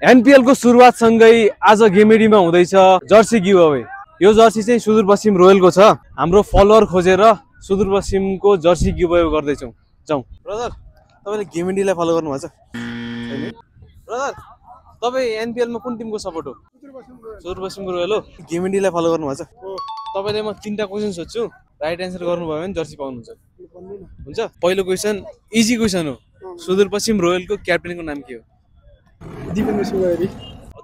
NPL को सुरुवात सँगै आज गेमेडीमा हुँदैछ जर्सी गिभ अवे। यो जर्सी चाहिँ सुदूरपश्चिम रोयलको छ। हाम्रो फलोअर खोजेर सुदूरपश्चिमको जर्सी गिभ अवे गर्दैछौँ। जाउँ ब्रदर, तपाईले गेमेडीलाई फलो गर्नु भएको छ हैन? ब्रदर, तपाई एनपीएल मा कुन टिमको सपोर्ट हो? सुदूरपश्चिमको रोयल हो। गेमेडीलाई फलो गर्नु भएको छ? तपाईले म 3टा क्वेशन सोध्छु, राइट आन्सर गर्नुभयो भने जर्सी पाउनुहुन्छ। हुन्छ? पहिलो क्वेशन इजी क्वेशन हो। सुदूरपश्चिम रोयलको क्याप्टेनको नाम के हो? दिपेन्द्र सिंह गैरी।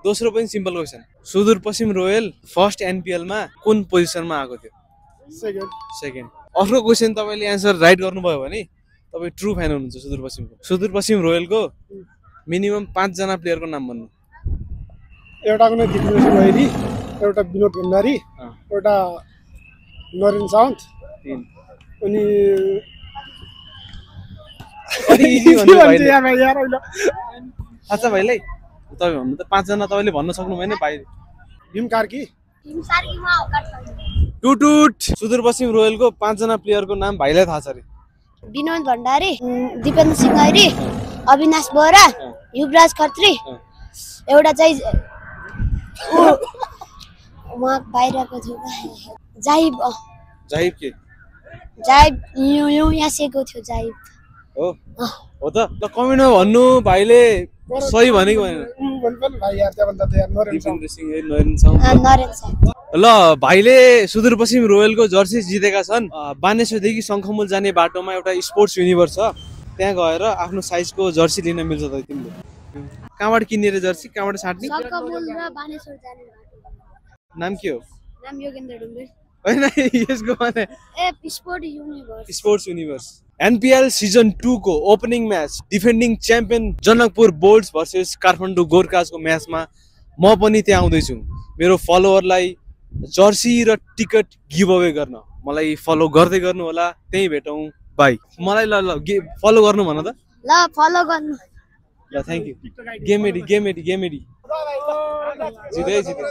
दोस्रो पनि simple question, Sudurpashchim royal first NPL मा कुन पोजिसनमा आएको थियो? सेकेन्ड। अर्को क्वेशन तपाईले आन्सर राइट गर्नुभयो भने तपाई ट्रु फ्यान हुनुहुन्छ सुदूरपश्चिमको। सुदूरपश्चिम रोयलको मिनिमम 5 जना प्लेयरको नाम भन्नु। एउटाको नाम दिपेन्द्र सिंह गैरी, एउटा विनोद भण्डारी, एउटा नरेन साउन्त, अनि अच्छा भाइलाई तपाईँ भन्नु त 5 जना तपाईले भन्न सक्नु भएन भाइ। भीम कार्की। टुटुट। सुदूरपश्चिम रोयलको 5 जना प्लेयरको नाम भाइलाई थाहा छ रे। विनोद भण्डारी, दिपेन्द्र सिंह गैरी, अविनाश बोरा, युवराज खत्री, एउटा चाहिँ उहाँ बाहिरको थियो जाइब। जाइब के? जाइब यहाँ सेको थियो जाइब। हो त कमेन्टमा भन्नु भाइले सही भनेको भनेन। ल भाइले सुदूरपश्चिम रोयलको जर्सी जितेका छन्। बानेश्वरदेखि शङ्खमुल जाने बाटोमा एउटा स्पोर्ट्स युनिभर्स छ, त्यहाँ गएर आफ्नो साइजको जर्सी लिन मिल्छ त तिमीले। कहाँबाट किन्ने रे जर्सी? कहाँबाट साट्ने? शङ्खमुल र बानेश्वर जाने बाटो। नाम के हो? नाम योगेन्द्र ढुङ्गे। हैन यसको माने स्पोर्ट्स युनिभर्स। एनपीएल सिजन 2 को opening match defending champion Janakpur Bolts versus Kathmandu गोर्खाजको म्याचमा म पनि त्यहाँ आउँदैछु मेरो फलोअरलाई जर्सी र टिकट गिभ अवे गर्न। मलाई फलो गर्दै गर्नु होला, त्यही भेटौँ। बाइ। मलाई ल फलो गर्नु भन त। ल फलो गर्नु। ल थ्यांक यू। गेमेडी गेमेडी गेमेडी जिते जिते।